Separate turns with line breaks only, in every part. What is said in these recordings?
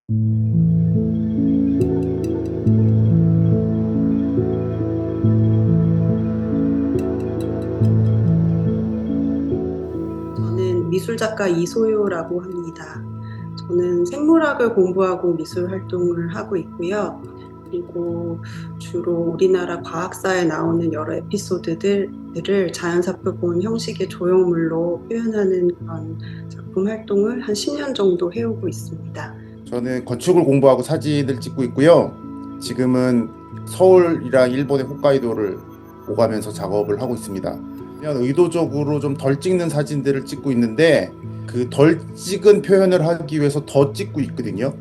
저는 미술작가 이소요라고 합니다. 저는 생물학을 공부하고 미술 활동을 하고 있고요. 그리고 주로 우리나라 과학사에 나오는 여러 에피소드들을 자연사표 형식의 조형물로 표현하는 그런 작품 활동을 한 10년 정도 해오고 있습니다.
저는 건축을 공부하고 사진을 찍고 있고요. 지금은 서울이랑 일본의 홋카이도를 오가면서 작업을 하고 있습니다. 그냥 의도적으로 좀 덜 찍는 사진들을 찍고 있는데 그 덜 찍은 표현을 하기 위해서 더 찍고 있거든요.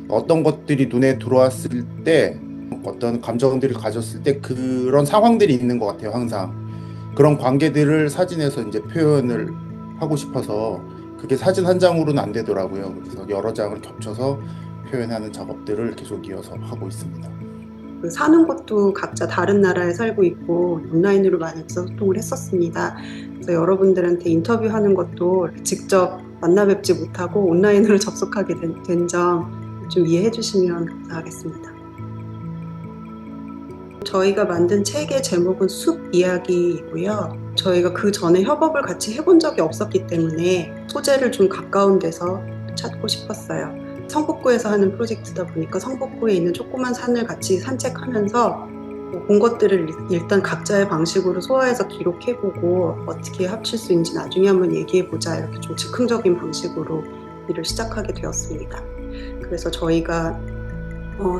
어떤 것들이 눈에 들어왔을 때 어떤 감정들을 가졌을 때 그런 상황들이 있는 것 같아요. 항상 그런 관계들을 사진에서 이제 표현을 하고 싶어서 그게 사진 한 장으로는 안 되더라고요. 그래서 여러 장을 겹쳐서 표현하는 작업들을 계속 이어서 하고 있습니다.
사는 곳도 각자 다른 나라에 살고 있고 온라인으로 많이 소통을 했었습니다. 그래서 여러분들한테 인터뷰하는 것도 직접 만나 뵙지 못하고 온라인으로 접속하게 된 점 좀 이해해 주시면 감사하겠습니다. 저희가 만든 책의 제목은 숲 이야기이고요. 저희가 그 전에 협업을 같이 해본 적이 없었기 때문에 소재를 좀 가까운 데서 찾고 싶었어요. 성북구에서 하는 프로젝트다 보니까 성북구에 있는 조그만 산을 같이 산책하면서 본 것들을 일단 각자의 방식으로 소화해서 기록해보고 어떻게 합칠 수 있는지 나중에 한번 얘기해보자, 이렇게 좀 즉흥적인 방식으로 일을 시작하게 되었습니다. 그래서 저희가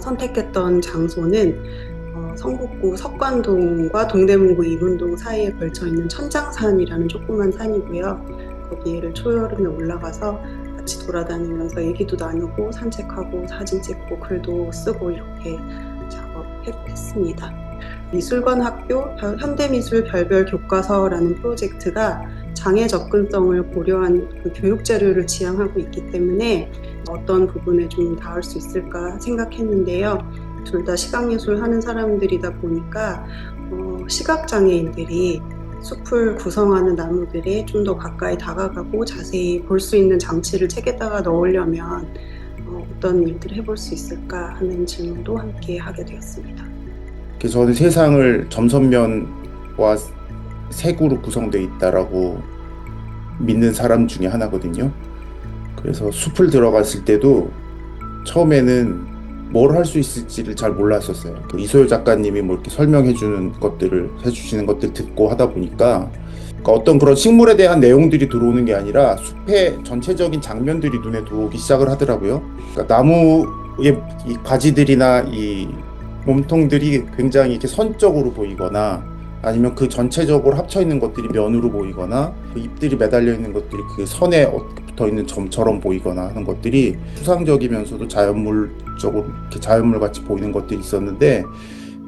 선택했던 장소는 성북구 석관동과 동대문구 이문동 사이에 걸쳐있는 천장산이라는 조그만 산이고요. 거기를 초여름에 올라가서 같이 돌아다니면서 얘기도 나누고 산책하고 사진 찍고 글도 쓰고 이렇게 작업했습니다. 미술관 학교 현대미술 별별 교과서라는 프로젝트가 장애 접근성을 고려한 그 교육 재료를 지향하고 있기 때문에 어떤 부분에 좀 닿을 수 있을까 생각했는데요. 둘 다 시각예술 하는 사람들이다 보니까 시각장애인들이 숲을 구성하는 나무들에 좀 더 가까이 다가가고 자세히 볼 수 있는 장치를 책에다가 넣으려면 어떤 일들을 해볼 수 있을까 하는 질문도 함께 하게 되었습니다.
저는 세상을 점선면과 색으로 구성되어 있다라고 믿는 사람 중에 하나거든요. 그래서 숲을 들어갔을 때도 처음에는 뭘 할 수 있을지를 잘 몰랐었어요. 이소요 작가님이 뭐 이렇게 설명해 주는 것들을 해주시는 것들 듣고 하다 보니까 어떤 그런 식물에 대한 내용들이 들어오는 게 아니라 숲의 전체적인 장면들이 눈에 들어오기 시작을 하더라고요. 그러니까 나무의 이 가지들이나 이 몸통들이 굉장히 이렇게 선적으로 보이거나 아니면 그 전체적으로 합쳐 있는 것들이 면으로 보이거나 그 잎들이 매달려 있는 것들이 그 선에 붙어 있는 점처럼 보이거나 하는 것들이 추상적이면서도 자연물적으로 이렇게 자연물 같이 보이는 것들이 있었는데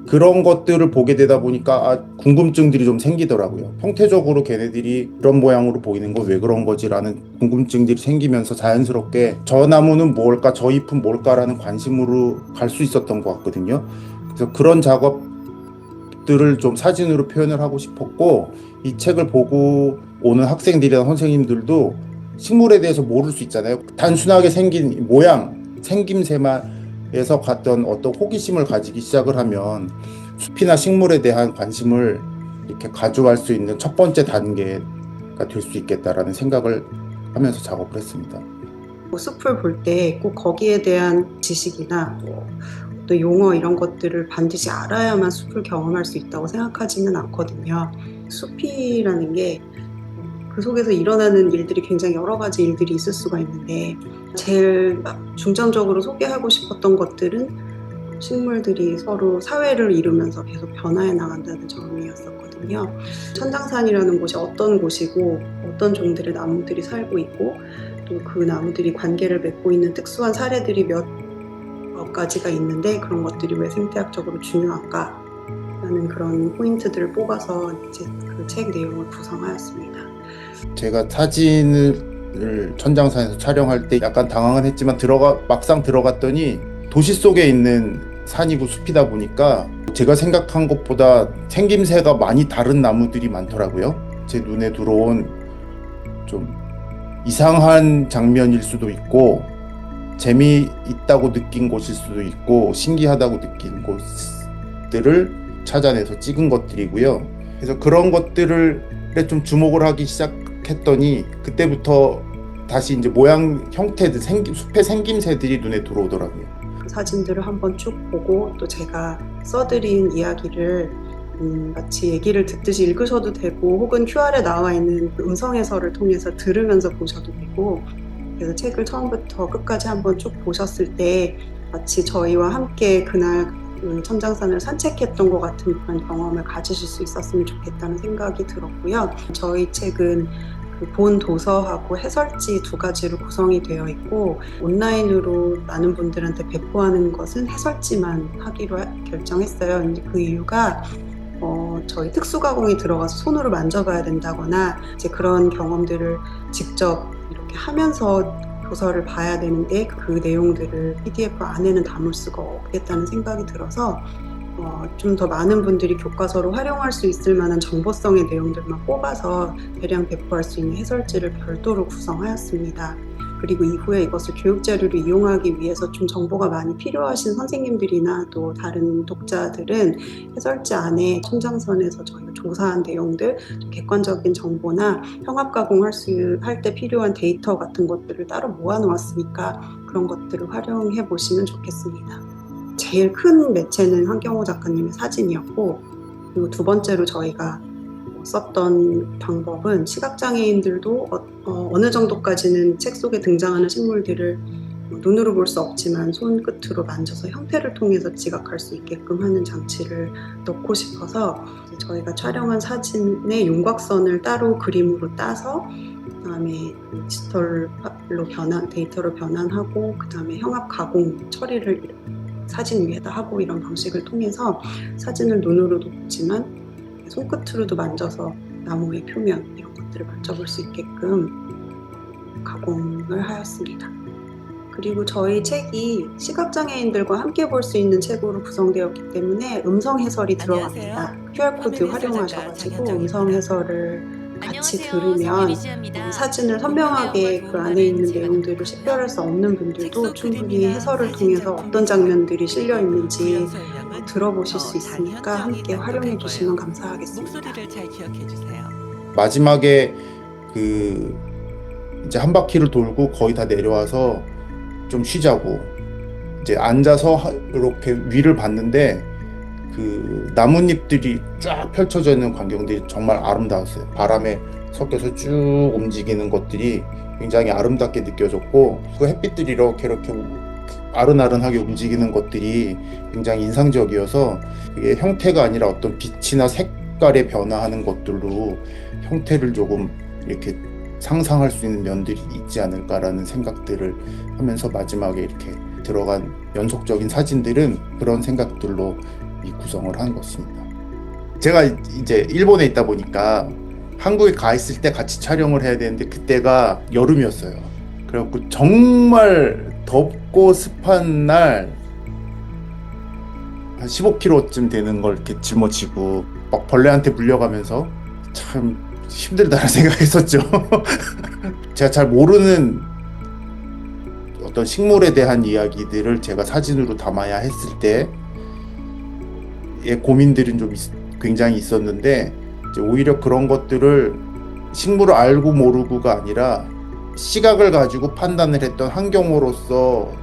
그런 것들을 보게 되다 보니까 궁금증들이 좀 생기더라고요. 형태적으로 걔네들이 그런 모양으로 보이는 건 왜 그런 거지라는 궁금증들이 생기면서 자연스럽게 저 나무는 뭘까, 저 잎은 뭘까라는 관심으로 갈 수 있었던 것 같거든요. 그래서 그런 작업들을 좀 사진으로 표현을 하고 싶었고, 이 책을 보고 오는 학생들이나 선생님들도 식물에 대해서 모를 수 있잖아요. 단순하게 생긴 모양, 생김새만 에서 갔던 어떤 호기심을 가지기 시작을 하면 숲이나 식물에 대한 관심을 이렇게 가져갈 수 있는 첫 번째 단계가 될 수 있겠다라는 생각을 하면서 작업을 했습니다.
숲을 볼 때 꼭 거기에 대한 지식이나 또 용어 이런 것들을 반드시 알아야만 숲을 경험할 수 있다고 생각하지는 않거든요. 숲이라는 게 그 속에서 일어나는 일들이 굉장히 여러 가지 일들이 있을 수가 있는데 제일 중점적으로 소개하고 싶었던 것들은 식물들이 서로 사회를 이루면서 계속 변화해 나간다는 점이었었거든요. 천장산이라는 곳이 어떤 곳이고 어떤 종들의 나무들이 살고 있고 또 그 나무들이 관계를 맺고 있는 특수한 사례들이 몇 가지가 있는데 그런 것들이 왜 생태학적으로 중요한가 라는 그런 포인트들을 뽑아서 이제 그 책 내용을 구성하였습니다.
제가 사진을 천장산에서 촬영할 때 약간 당황은 했지만 막상 들어갔더니 도시 속에 있는 산이고 숲이다 보니까 제가 생각한 것보다 생김새가 많이 다른 나무들이 많더라고요. 제 눈에 들어온 좀 이상한 장면일 수도 있고 재미있다고 느낀 곳일 수도 있고 신기하다고 느낀 곳들을 찾아내서 찍은 것들이고요. 그래서 그런 것들에 좀 주목을 하기 시작했더니 그때부터 다시 이제 모양 형태들, 숲의 생김새들이 눈에 들어오더라고요.
그 사진들을 한번 쭉 보고 또 제가 써드린 이야기를 마치 얘기를 듣듯이 읽으셔도 되고 혹은 QR에 나와 있는 그 음성 해설을 통해서 들으면서 보셔도 되고, 그래서 책을 처음부터 끝까지 한번 쭉 보셨을 때 마치 저희와 함께 그날 천장산을 산책했던 것 같은 그런 경험을 가지실 수 있었으면 좋겠다는 생각이 들었고요. 저희 책은 그 본 도서하고 해설지 두 가지로 구성이 되어 있고, 온라인으로 많은 분들한테 배포하는 것은 해설지만 하기로 결정했어요. 이제 그 이유가 저희 특수가공이 들어가서 손으로 만져봐야 된다거나 이제 그런 경험들을 직접 이렇게 하면서 도서를 봐야 되는데 그 내용들을 PDF 안에는 담을 수가 없겠다는 생각이 들어서 좀 더 많은 분들이 교과서로 활용할 수 있을 만한 정보성의 내용들만 뽑아서 대량 배포할 수 있는 해설지를 별도로 구성하였습니다. 그리고 이후에 이것을 교육자료로 이용하기 위해서 좀 정보가 많이 필요하신 선생님들이나 또 다른 독자들은 해설지 안에 천장선에서 저희가 조사한 내용들, 객관적인 정보나 형압 가공할 때 필요한 데이터 같은 것들을 따로 모아놓았으니까 그런 것들을 활용해 보시면 좋겠습니다. 제일 큰 매체는 한경호 작가님의 사진이었고, 그리고 두 번째로 저희가 썼던 방법은 시각장애인들도 어느 정도까지는 책 속에 등장하는 식물들을 눈으로 볼 수 없지만 손끝으로 만져서 형태를 통해서 지각할 수 있게끔 하는 장치를 넣고 싶어서 저희가 촬영한 사진의 윤곽선을 따로 그림으로 따서 그다음에 디지털로 데이터로 변환하고 그다음에 형압 가공 처리를 사진 위에다 하고 이런 방식을 통해서 사진을 눈으로도 보지만 손끝으로도 만져서 나무의 표면 이런 것들을 만져볼 수 있게끔 가공을 하였습니다. 그리고 저희 책이 시각장애인들과 함께 볼 수 있는 책으로 구성되었기 때문에 음성 해설이 들어갑니다. QR코드 활용하셔가지고 음성 해설을 같이 들으면 사진을 선명하게 그 안에 있는 내용들을 식별할 수 없는 분들도 충분히 해설을 통해서 어떤 장면들이 실려 있는지 들어보실 수 있으니까 함께 활용해 주시면 감사하겠습니다.
목소리를 잘 기억해 주세요.
마지막에 이제 한 바퀴를 돌고 거의 다 내려와서 좀 쉬자고 이제 앉아서 이렇게 위를 봤는데 그 나뭇잎들이 쫙 펼쳐져 있는 광경들이 정말 아름다웠어요. 바람에 섞여서 쭉 움직이는 것들이 굉장히 아름답게 느껴졌고 그 햇빛들이 이렇게 아른아른하게 움직이는 것들이 굉장히 인상적이어서 그게 형태가 아니라 어떤 빛이나 색깔의 변화하는 것들로 형태를 조금 이렇게 상상할 수 있는 면들이 있지 않을까라는 생각들을 하면서 마지막에 이렇게 들어간 연속적인 사진들은 그런 생각들로 이 구성을 한 것입니다. 제가 이제 일본에 있다 보니까 한국에 가 있을 때 같이 촬영을 해야 되는데 그때가 여름이었어요. 그래갖고 정말 덥고 습한 날 한 15kg쯤 되는 걸 이렇게 짊어지고 막 벌레한테 물려가면서 참 힘들다는 생각했었죠. 제가 잘 모르는 어떤 식물에 대한 이야기들을 제가 사진으로 담아야 했을 때의 고민들은 좀 굉장히 있었는데 이제 오히려 그런 것들을 식물을 알고 모르고가 아니라 시각을 가지고 판단을 했던 한경호로서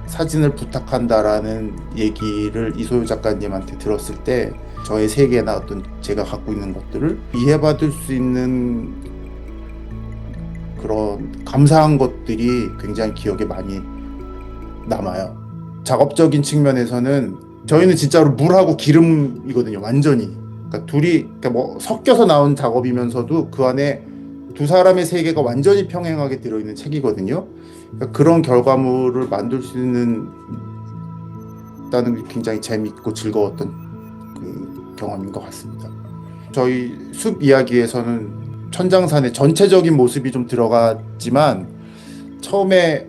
사진을 부탁한다라는 얘기를 이소유 작가님한테 들었을 때 저의 세계나 어떤 제가 갖고 있는 것들을 이해받을 수 있는 그런 감사한 것들이 굉장히 기억에 많이 남아요. 작업적인 측면에서는 저희는 진짜로 물하고 기름이거든요. 완전히. 그러니까 둘이 뭐 섞여서 나온 작업이면서도 그 안에 두 사람의 세계가 완전히 평행하게 들어있는 책이거든요. 그러니까 그런 결과물을 만들 수 있는 다는 게 굉장히 재미있고 즐거웠던 그 경험인 것 같습니다. 저희 숲 이야기에서는 천장산의 전체적인 모습이 좀 들어갔지만 처음에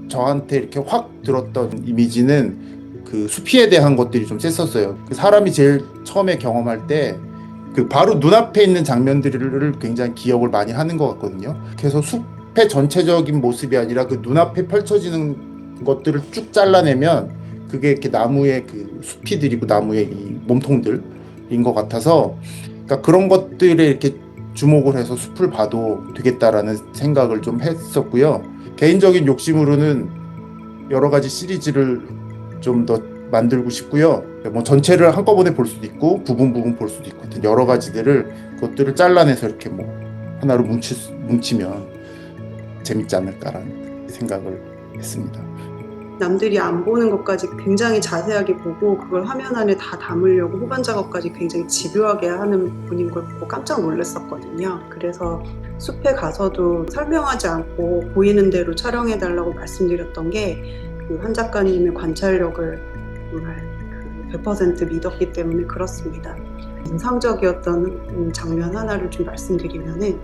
저한테 이렇게 확 들었던 이미지는 그 숲이에 대한 것들이 좀 셌었어요. 사람이 제일 처음에 경험할 때 그 바로 눈앞에 있는 장면들을 굉장히 기억을 많이 하는 것 같거든요. 그래서 숲에 숲의 전체적인 모습이 아니라 그 눈앞에 펼쳐지는 것들을 쭉 잘라내면 그게 이렇게 나무의 그 숲이들이고 나무의 이 몸통들인 것 같아서, 그러니까 그런 것들에 이렇게 주목을 해서 숲을 봐도 되겠다라는 생각을 좀 했었고요. 개인적인 욕심으로는 여러 가지 시리즈를 좀 더 만들고 싶고요. 뭐 전체를 한꺼번에 볼 수도 있고 부분 볼 수도 있고 여러 가지들을 그것들을 잘라내서 이렇게 뭐 하나로 뭉치면 재밌지 않을까라는 생각을 했습니다.
남들이 안 보는 것까지 굉장히 자세하게 보고 그걸 화면 안에 다 담으려고 후반 작업까지 굉장히 집요하게 하는 분인 걸 보고 깜짝 놀랐었거든요. 그래서 숲에 가서도 설명하지 않고 보이는 대로 촬영해달라고 말씀드렸던 게 그 한 작가님의 관찰력을 정말 100% 믿었기 때문에 그렇습니다. 인상적이었던 장면 하나를 좀 말씀드리면은,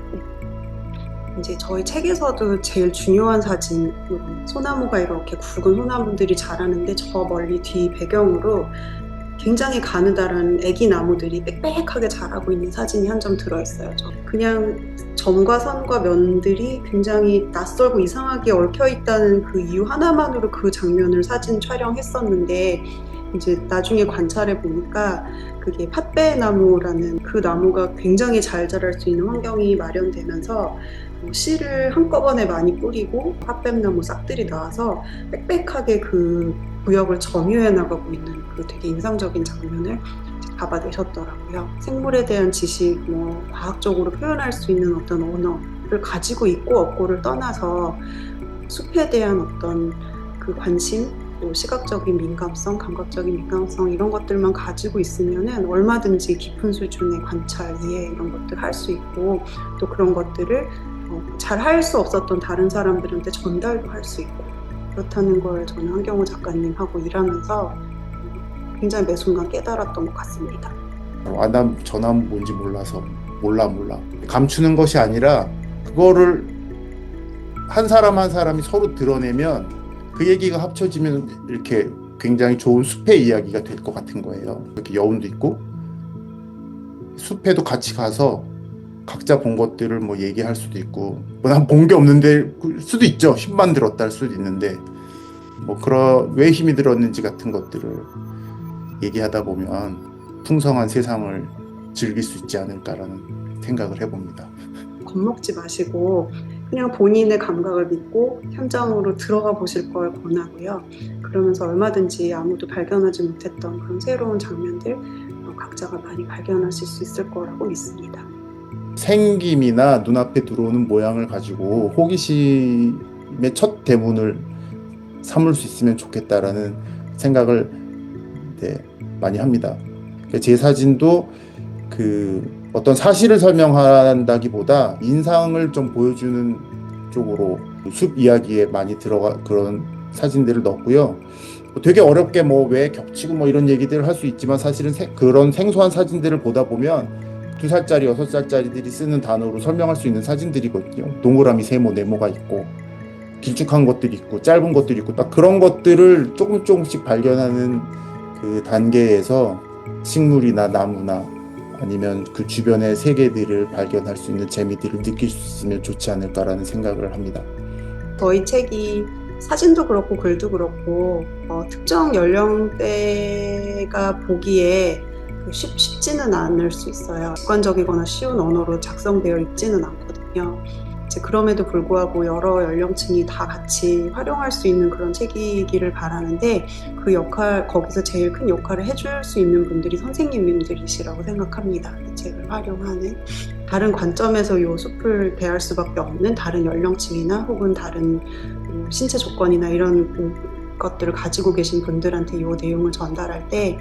이제 저희 책에서도 제일 중요한 사진, 소나무가 이렇게 굵은 소나무들이 자라는데 저 멀리 뒤 배경으로 굉장히 가느다란 애기 나무들이 빽빽하게 자라고 있는 사진이 한 점 들어있어요. 그냥 점과 선과 면들이 굉장히 낯설고 이상하게 얽혀있다는 그 이유 하나만으로 그 장면을 사진 촬영했었는데, 이제 나중에 관찰해 보니까 그게 팥배나무라는 그 나무가 굉장히 잘 자랄 수 있는 환경이 마련되면서 씨를 한꺼번에 많이 뿌리고 팥뱀나무 싹들이 나와서 빽빽하게 그 구역을 점유해 나가고 있는 그 되게 인상적인 장면을 잡아내셨더라고요. 생물에 대한 지식, 뭐 과학적으로 표현할 수 있는 어떤 언어를 가지고 있고 없고를 떠나서 숲에 대한 어떤 그 관심, 또 시각적인 민감성, 감각적인 민감성 이런 것들만 가지고 있으면은 얼마든지 깊은 수준의 관찰, 이해 이런 것들 할 수 있고, 또 그런 것들을 잘 할 수 없었던 다른 사람들한테 전달도 할 수 있고, 그렇다는 걸 저는 한경호 작가님하고 일하면서 굉장히 매 순간 깨달았던 것 같습니다.
난 저 나무 뭔지 몰라서 몰라 감추는 것이 아니라 그거를 한 사람 한 사람이 서로 드러내면 그 얘기가 합쳐지면 이렇게 굉장히 좋은 숲의 이야기가 될 것 같은 거예요. 이렇게 여운도 있고 숲에도 같이 가서 각자 본 것들을 뭐 얘기할 수도 있고, 뭐 난 본 게 없는데 수도 있죠. 힘만 들었다 할 수도 있는데, 뭐 그런 왜 힘이 들었는지 같은 것들을 얘기하다 보면 풍성한 세상을 즐길 수 있지 않을까라는 생각을 해봅니다.
겁먹지 마시고 그냥 본인의 감각을 믿고 현장으로 들어가 보실 걸 권하고요. 그러면서 얼마든지 아무도 발견하지 못했던 그런 새로운 장면들 각자가 많이 발견하실 수 있을 거라고 믿습니다.
생김이나 눈앞에 들어오는 모양을 가지고 호기심의 첫 대문을 삼을 수 있으면 좋겠다라는 생각을 많이 합니다. 제 사진도 그 어떤 사실을 설명한다기보다 인상을 좀 보여주는 쪽으로 숲 이야기에 많이 들어가 그런 사진들을 넣었고요. 되게 어렵게 뭐 왜 겹치고 뭐 이런 얘기들을 할 수 있지만 사실은 그런 생소한 사진들을 보다 보면 2살짜리, 6살짜리들이 쓰는 단어로 설명할 수 있는 사진들이거든요. 동그라미, 세모, 네모가 있고 길쭉한 것들이 있고 짧은 것들이 있고 딱 그런 것들을 조금씩 발견하는 그 단계에서 식물이나 나무나 아니면 그 주변의 세계들을 발견할 수 있는 재미들을 느낄 수 있으면 좋지 않을까라는 생각을 합니다.
저희 책이 사진도 그렇고 글도 그렇고 특정 연령대가 보기에 쉽지는 않을 수 있어요. 객관적이거나 쉬운 언어로 작성되어 있지는 않거든요. 그럼에도 불구하고 여러 연령층이 다 같이 활용할 수 있는 그런 책이기를 바라는데, 그 역할, 거기서 제일 큰 역할을 해줄 수 있는 분들이 선생님들이시라고 생각합니다. 이 책을 활용하는 다른 관점에서 이 숲을 대할 수밖에 없는 다른 연령층이나 혹은 다른 신체 조건이나 이런 것들을 가지고 계신 분들한테 이 내용을 전달할 때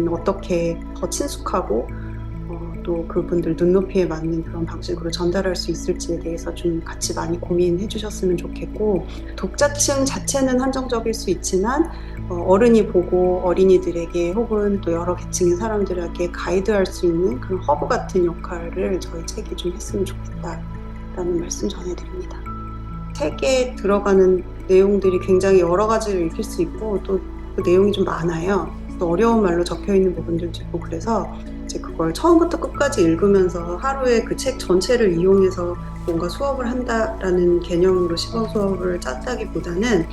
어떻게 더 친숙하고 또 그분들 눈높이에 맞는 그런 방식으로 전달할 수 있을지에 대해서 좀 같이 많이 고민해 주셨으면 좋겠고, 독자층 자체는 한정적일 수 있지만 어른이 보고 어린이들에게 혹은 또 여러 계층의 사람들에게 가이드할 수 있는 그런 허브 같은 역할을 저희 책이 좀 했으면 좋겠다라는 말씀 전해드립니다. 책에 들어가는 내용들이 굉장히 여러 가지를 읽힐 수 있고 또 그 내용이 좀 많아요. 또 어려운 말로 적혀 있는 부분들도 있고, 그래서 이제 그걸 처음부터 끝까지 읽으면서 하루에 그 책 전체를 이용해서 뭔가 수업을 한다라는 개념으로 시범 수업을 짰다기보다는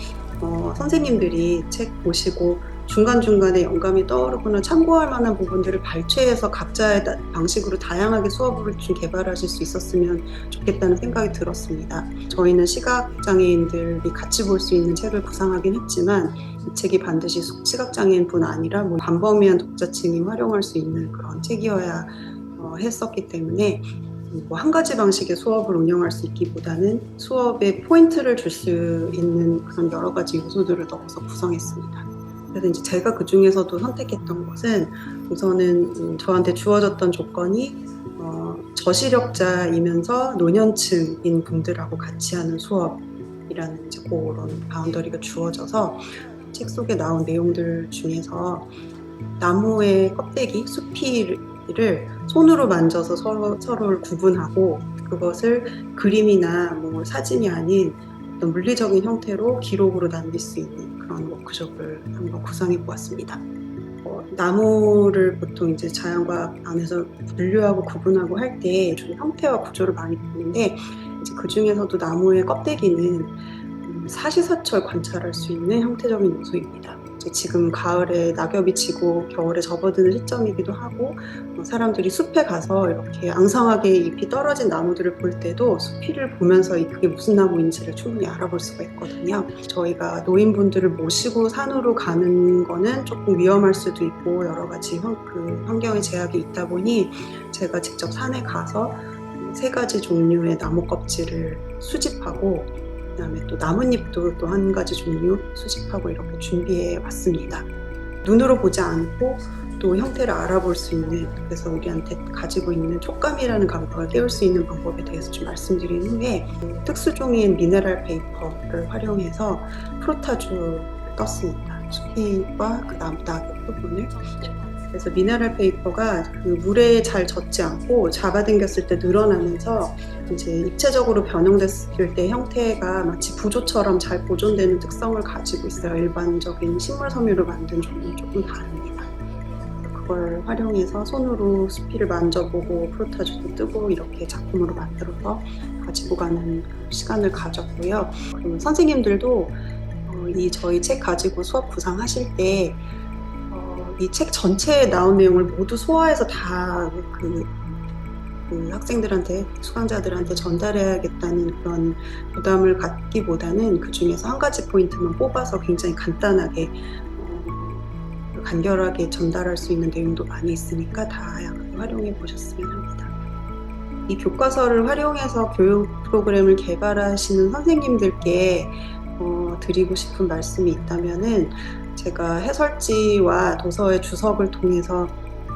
선생님들이 책 보시고 중간중간에 영감이 떠오르거나 참고할 만한 부분들을 발췌해서 각자의 방식으로 다양하게 수업을 좀 개발하실 수 있었으면 좋겠다는 생각이 들었습니다. 저희는 시각장애인들이 같이 볼 수 있는 책을 구상하긴 했지만 이 책이 반드시 시각장애인뿐 아니라 뭐 광범위한 독자층이 활용할 수 있는 그런 책이어야 했었기 때문에 뭐 한 가지 방식의 수업을 운영할 수 있기보다는 수업에 포인트를 줄 수 있는 그런 여러 가지 요소들을 넣어서 구성했습니다. 그래서 이제 제가 그 중에서도 선택했던 것은 우선은 저한테 주어졌던 조건이 저시력자이면서 노년층인 분들하고 같이 하는 수업이라는 이제 그런 바운더리가 주어져서 책 속에 나온 내용들 중에서 나무의 껍데기, 수피를 손으로 만져서 서로를 구분하고 그것을 그림이나 뭐 사진이 아닌 어떤 물리적인 형태로 기록으로 남길 수 있는 그런 워크숍을 한번 구성해 보았습니다. 나무를 보통 이제 자연과학 안에서 분류하고 구분하고 할 때 좀 형태와 구조를 많이 보는데 이제 그 중에서도 나무의 껍데기는 사시사철 관찰할 수 있는 형태적인 요소입니다. 지금 가을에 낙엽이 지고 겨울에 접어드는 시점이기도 하고 사람들이 숲에 가서 이렇게 앙상하게 잎이 떨어진 나무들을 볼 때도 수피를 보면서 그게 무슨 나무인지를 충분히 알아볼 수가 있거든요. 저희가 노인분들을 모시고 산으로 가는 거는 조금 위험할 수도 있고 여러 가지 환경의 제약이 있다 보니 제가 직접 산에 가서 3가지 종류의 나무 껍질을 수집하고 그다음에 또 나뭇잎도 또 한 가지 종류 수집하고 이렇게 준비해 왔습니다. 눈으로 보지 않고 또 형태를 알아볼 수 있는, 그래서 우리한테 가지고 있는 촉감이라는 감각을 깨울 수 있는 방법에 대해서 좀 말씀드린 후에 특수 종이인 미네랄 페이퍼를 활용해서 프로타주를 떴습니다. 수피와 그 낙엽 부분을. 그래서 미네랄 페이퍼가 그 물에 잘 젖지 않고 잡아당겼을 때 늘어나면서 이제 입체적으로 변형됐을 때 형태가 마치 부조처럼 잘 보존되는 특성을 가지고 있어요. 일반적인 식물 섬유로 만든 종류는 조금 다릅니다. 그걸 활용해서 손으로 수피를 만져보고 프로타주도 뜨고 이렇게 작품으로 만들어서 가지고 가는 시간을 가졌고요. 그리고 선생님들도 저희 책 가지고 수업 구상하실 때 이 책 전체에 나온 내용을 모두 소화해서 다 그 학생들한테, 수강자들한테 전달해야겠다는 그런 부담을 갖기보다는 그 중에서 한 가지 포인트만 뽑아서 굉장히 간단하게 간결하게 전달할 수 있는 내용도 많이 있으니까 다양하게 활용해 보셨으면 합니다. 이 교과서를 활용해서 교육 프로그램을 개발하시는 선생님들께 드리고 싶은 말씀이 있다면은 제가 해설지와 도서의 주석을 통해서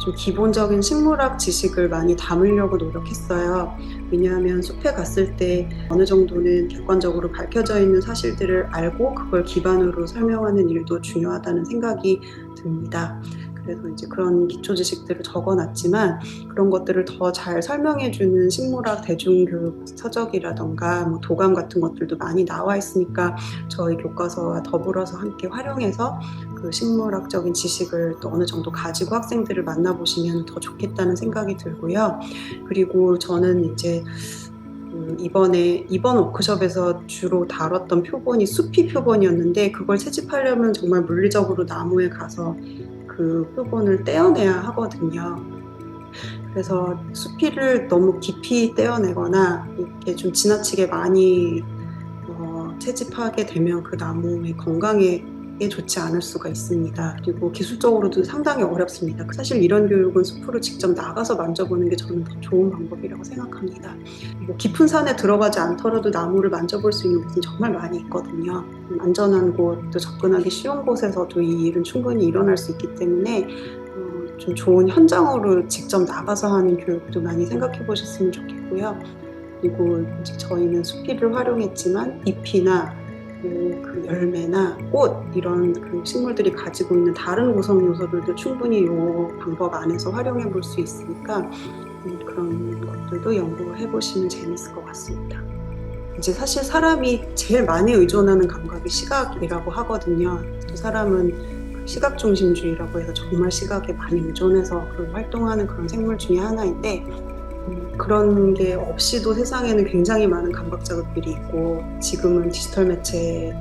좀 기본적인 식물학 지식을 많이 담으려고 노력했어요. 왜냐하면 숲에 갔을 때 어느 정도는 객관적으로 밝혀져 있는 사실들을 알고 그걸 기반으로 설명하는 일도 중요하다는 생각이 듭니다. 그래서 이제 그런 기초 지식들을 적어놨지만 그런 것들을 더 잘 설명해주는 식물학 대중교육 서적이라던가 뭐 도감 같은 것들도 많이 나와 있으니까 저희 교과서와 더불어서 함께 활용해서 그 식물학적인 지식을 또 어느 정도 가지고 학생들을 만나보시면 더 좋겠다는 생각이 들고요. 그리고 저는 이제 이번 워크숍에서 주로 다뤘던 표본이 수피 표본이었는데 그걸 채집하려면 정말 물리적으로 나무에 가서 그 표본을 떼어내야 하거든요. 그래서 수피를 너무 깊이 떼어내거나 이렇게 좀 지나치게 많이 채집하게 되면 그 나무의 건강에 좋지 않을 수가 있습니다. 그리고 기술적으로도 상당히 어렵습니다. 사실 이런 교육은 숲으로 직접 나가서 만져보는 게 저는 더 좋은 방법이라고 생각합니다. 뭐 깊은 산에 들어가지 않더라도 나무를 만져볼 수 있는 곳은 정말 많이 있거든요. 안전한 곳, 또 접근하기 쉬운 곳에서도 이 일은 충분히 일어날 수 있기 때문에 좀 좋은 현장으로 직접 나가서 하는 교육도 많이 생각해 보셨으면 좋겠고요. 그리고 저희는 수피를 활용했지만 잎이나 그 열매나 꽃 이런 그 식물들이 가지고 있는 다른 구성 요소들도 충분히 이 방법 안에서 활용해 볼 수 있으니까 그런 것들도 연구해 보시면 재밌을 것 같습니다. 이제 사실 사람이 제일 많이 의존하는 감각이 시각이라고 하거든요. 또 사람은 시각 중심주의라고 해서 정말 시각에 많이 의존해서 활동하는 그런 생물 중에 하나인데 그런 게 없이도 세상에는 굉장히 많은 감각 자극들이 있고 지금은 디지털 매체에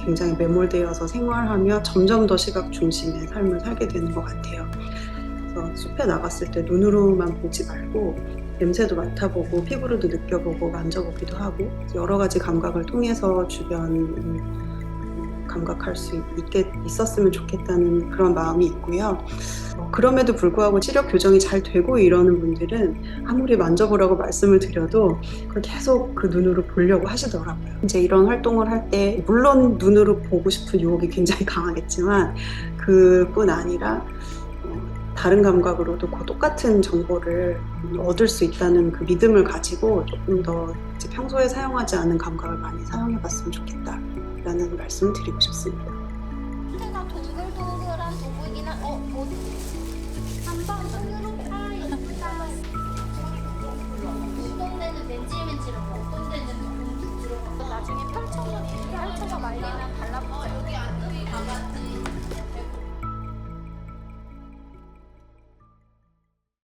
굉장히 매몰되어서 생활하며 점점 더 시각 중심의 삶을 살게 되는 것 같아요. 그래서 숲에 나갔을 때 눈으로만 보지 말고 냄새도 맡아보고 피부로도 느껴보고 만져보기도 하고 여러 가지 감각을 통해서 주변을 감각할 수 있었으면 좋겠다는 그런 마음이 있고요. 그럼에도 불구하고 시력 교정이 잘 되고 이러는 분들은 아무리 만져보라고 말씀을 드려도 그걸 계속 그 눈으로 보려고 하시더라고요. 이제 이런 활동을 할 때 물론 눈으로 보고 싶은 유혹이 굉장히 강하겠지만 그뿐 아니라 다른 감각으로도 그 똑같은 정보를 얻을 수 있다는 그 믿음을 가지고 조금 더 이제 평소에 사용하지 않은 감각을 많이 사용해 봤으면 좋겠다라는 말씀을 드리고 싶습니다.
상태가 동글동글한 도구이긴 뭐지? 한번 손으로 예쁘다. 수동대는 맨질맨질하고 어떤 데는